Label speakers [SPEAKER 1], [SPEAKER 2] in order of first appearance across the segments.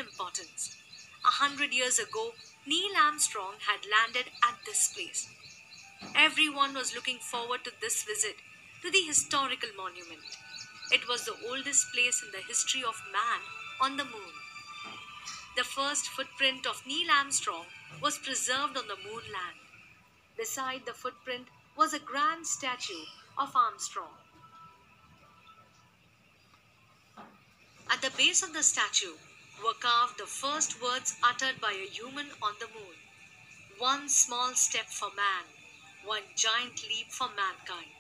[SPEAKER 1] importance. 100 years ago, Neil Armstrong had landed at this place. Everyone was looking forward to this visit to the historical monument. It was the oldest place in the history of man on the moon. The first footprint of Neil Armstrong was preserved on the moon land. Beside the footprint was a grand statue of Armstrong. At the base of the statue were carved the first words uttered by a human on the moon. One small step for man, one giant leap for mankind.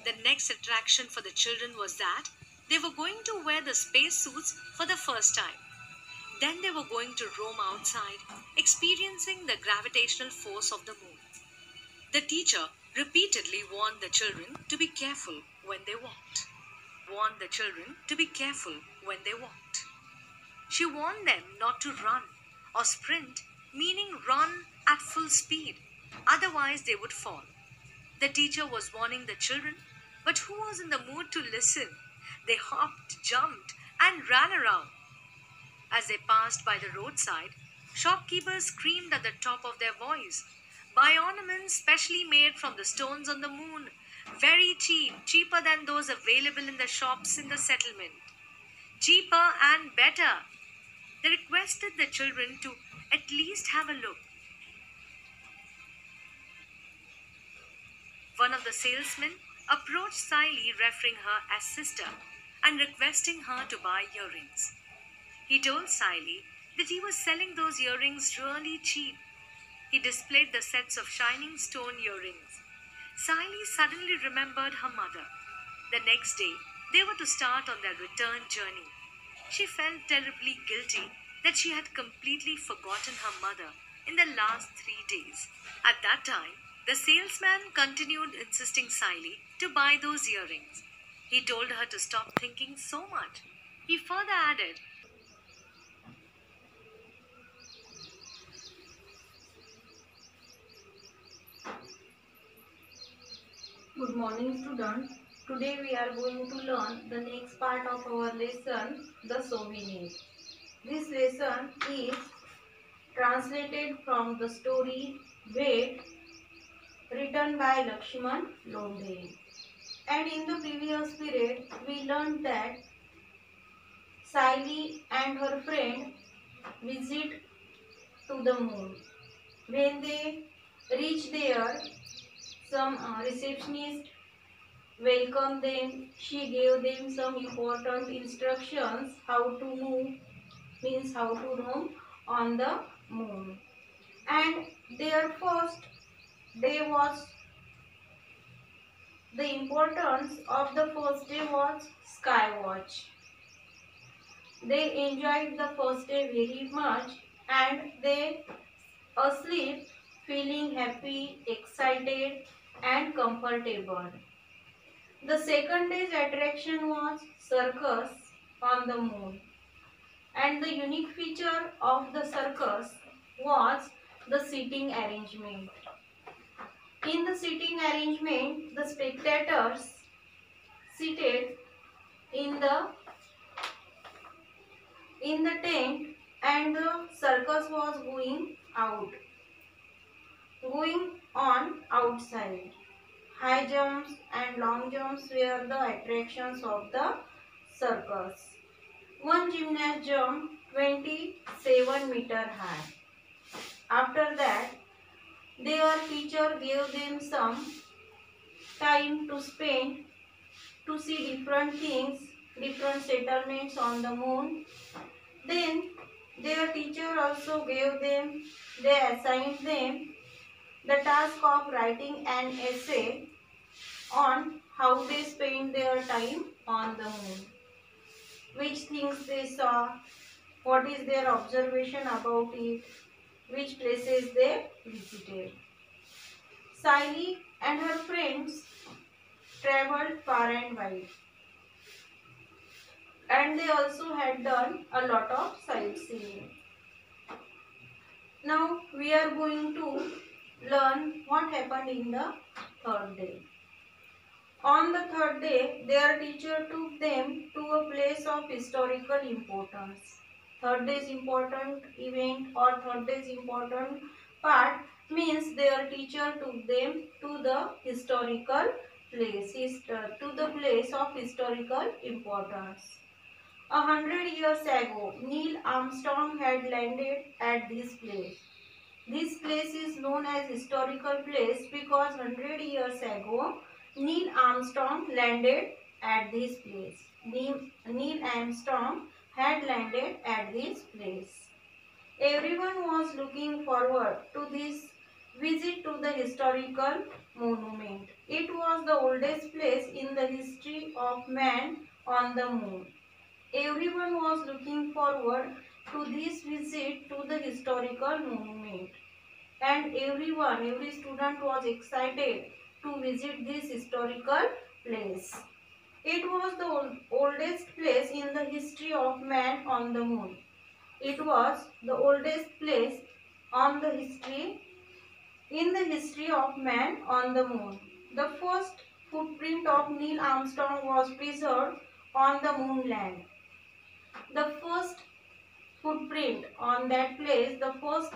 [SPEAKER 1] The next attraction for the children was that they were going to wear the space suits for the first time. Then they were going to roam outside, experiencing the gravitational force of the moon. The teacher repeatedly warned the children to be careful when they walked. Warned the children to be careful when they walked. She warned them not to run or sprint, meaning run at full speed, otherwise they would fall. The teacher was warning the children, but who was in the mood to listen? They hopped, jumped, and ran around. As they passed by the roadside, shopkeepers screamed at the top of their voice, "Buy ornaments specially made from the stones on the moon. Very cheap, cheaper than those available in the shops in the settlement. Cheaper and better." They requested the children to at least have a look. One of the salesmen approached Siley, referring her as sister and requesting her to buy earrings. He told Siley that he was selling those earrings really cheap. He displayed the sets of shining stone earrings. Siley suddenly remembered her mother. The next day, they were to start on their return journey. She felt terribly guilty that she had completely forgotten her mother in the last 3 days. At that time, the salesman continued insisting Siley to buy those earrings. He told her to stop thinking so much. He further added,
[SPEAKER 2] Good morning, students. Today we are going to learn the next part of our lesson, the souvenir. This lesson is translated from the story Wait, written by Lakshman Londhe. And in the previous period, we learned that Siley and her friend visit to the moon. When they reach there, some receptionist welcomed them. She gave them some important instructions how to move, means how to roam on the moon. And their first day was, the importance of the first day was sky watch. They enjoyed the first day very much and they asleep feeling happy, excited and comfortable. The second day's attraction was circus on the moon, and the unique feature of the circus was the seating arrangement. In the seating arrangement, the spectators seated in the tent and the circus was going on outside. High jumps and long jumps were the attractions of the circus. One gymnast jumped 27 meter high. After that, their teacher gave them some time to spend to see different things, different settlements on the moon. Then their teacher also they assigned them the task of writing an essay on how they spend their time on the moon, which things they saw, what is their observation about it, which places they visited. Siley and her friends travelled far and wide, and they also had done a lot of sightseeing. Now we are going to learn what happened in the third day. On the third day, their teacher took them to a place of historical importance. third day's important event or third day's important part means their teacher took them to the historical place, to the place of historical importance. 100 years ago, Neil Armstrong had landed at this place. This place is known as historical place because 100 years ago, Neil Armstrong landed at this place. Neil Armstrong had landed at this place. Everyone was looking forward to this visit to the historical monument. It was the oldest place in the history of man on the moon. Everyone was looking forward to this visit to the historical monument. And every student was excited to visit this historical place. It was the oldest place in the history of man on the moon. It was the oldest place on the history in the history of man on the moon. The first footprint of Neil Armstrong was preserved on the moon land. The first footprint on that place, the first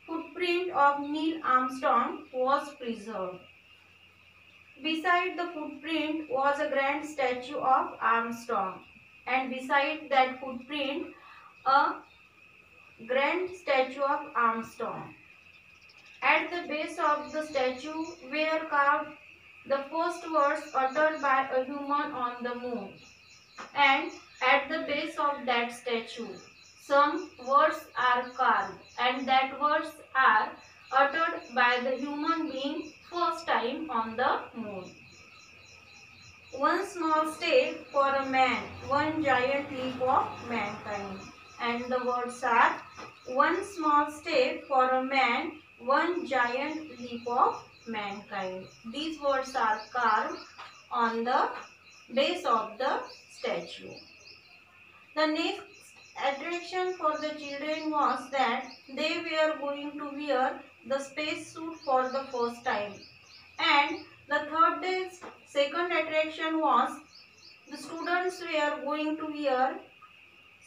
[SPEAKER 2] footprint of Neil Armstrong was preserved. Beside the footprint was a grand statue of Armstrong, and beside that footprint a grand statue of Armstrong. At the base of the statue were carved the first words uttered by a human on the moon, and at the base of that statue some words are carved, and that words are uttered by the human being first time on the moon. One small step for a man, one giant leap of mankind. And the words are one small step for a man, one giant leap of mankind. These words are carved on the base of the statue. The next attraction for the children was that they were going to wear the space suit for the first time. And the third day's second attraction was the students were going to wear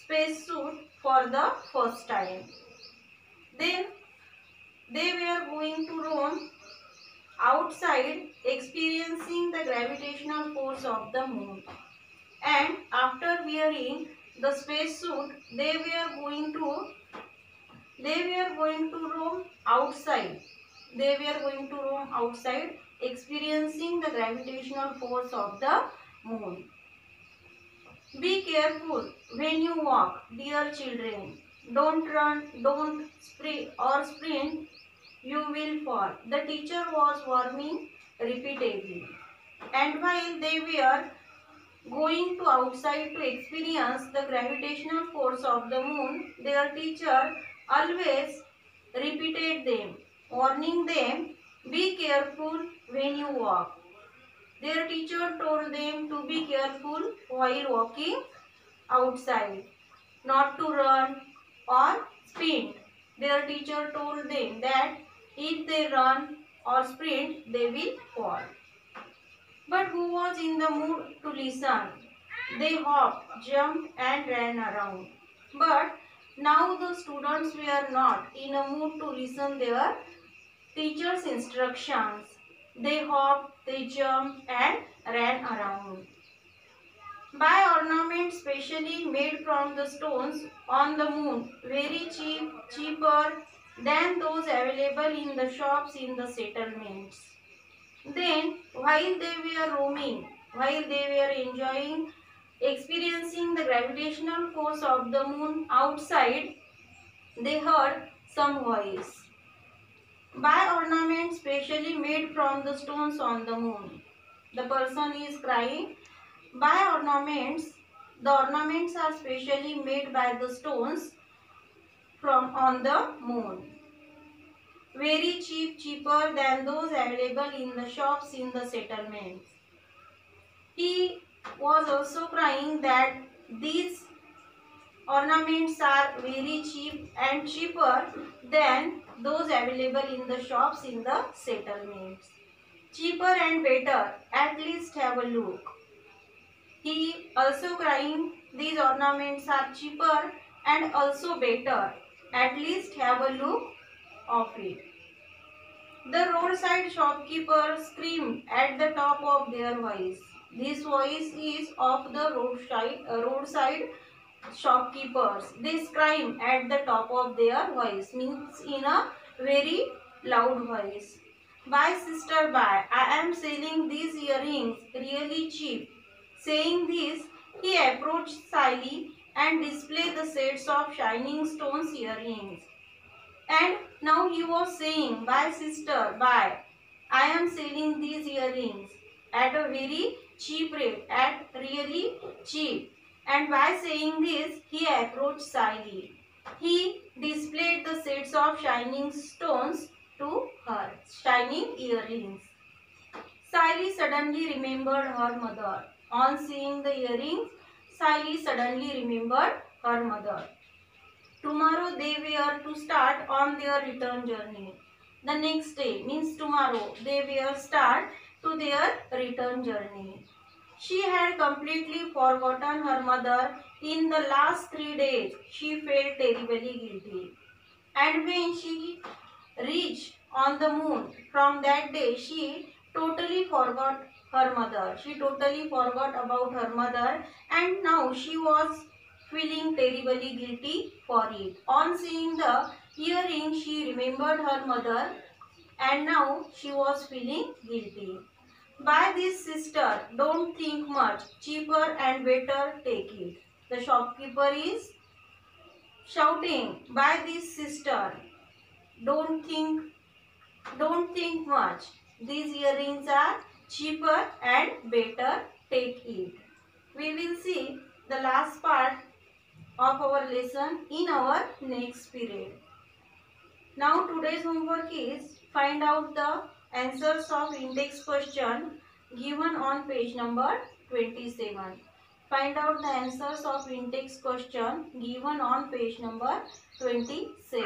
[SPEAKER 2] space suit for the first time. Then they were going to roam outside experiencing the gravitational force of the moon. And after wearing the space suit, they were going to roam outside. They were going to roam outside experiencing the gravitational force of the moon. Be careful when you walk, dear children. Don't run, don't sprint, you will fall. The teacher was warning repeatedly. And while they were going to outside to experience the gravitational force of the moon, their teacher always repeated them, warning them, be careful when you walk. Their teacher told them to be careful while walking outside, not to run or sprint. Their teacher told them that if they run or sprint, they will fall. But who was in the mood to listen? They hopped, jumped and ran around. But now the students were not in a mood to listen their teacher's instructions. They hopped, they jumped and ran around. Buy ornaments specially made from the stones on the moon, very cheaper than those available in the shops in the settlements. Then, while they were roaming, while they were enjoying, experiencing the gravitational force of the moon outside, they heard some voice. Buy ornaments specially made from the stones on the moon. The person is crying, buy ornaments. The ornaments are specially made by the stones from on the moon. Very cheap, cheaper than those available in the shops in the settlements. He was also crying that these ornaments are very cheap and cheaper than those available in the shops in the settlements. Cheaper and better, at least have a look. He also crying, these ornaments are cheaper and also better. At least have a look of it. The roadside shopkeepers screamed at the top of their voice. This voice is of the roadside shopkeepers. They scream at the top of their voice, means in a very loud voice. Buy sister buy, I am selling these earrings really cheap. Saying this, he approached Sally and displayed the sets of shining stones earrings. And now he was saying, buy sister, buy. I am selling these earrings at a very cheap rate, at really cheap. And by saying this, he approached Sally. He displayed the sets of shining stones to her, shining earrings. Sally suddenly remembered her mother. On seeing the earrings, Sally suddenly remembered her mother. Tomorrow they were to start on their return journey. The next day means tomorrow they were start to their return journey. She had completely forgotten her mother. In the last 3 days, she felt terribly guilty. And when she reached on the moon, from that day she totally forgot her mother. She totally forgot about her mother, and now she was feeling terribly guilty for it. On seeing the earring, she remembered her mother, and now she was feeling guilty. Buy this sister, don't think much, cheaper and better, take it. The shopkeeper is shouting, buy this sister, don't think don't think much. These earrings are cheaper and better. Take it. We will see the last part of our lesson in our next period. Now today's homework is find out the answers of index question given on page number 27. Find out the answers of index question given on page number 27.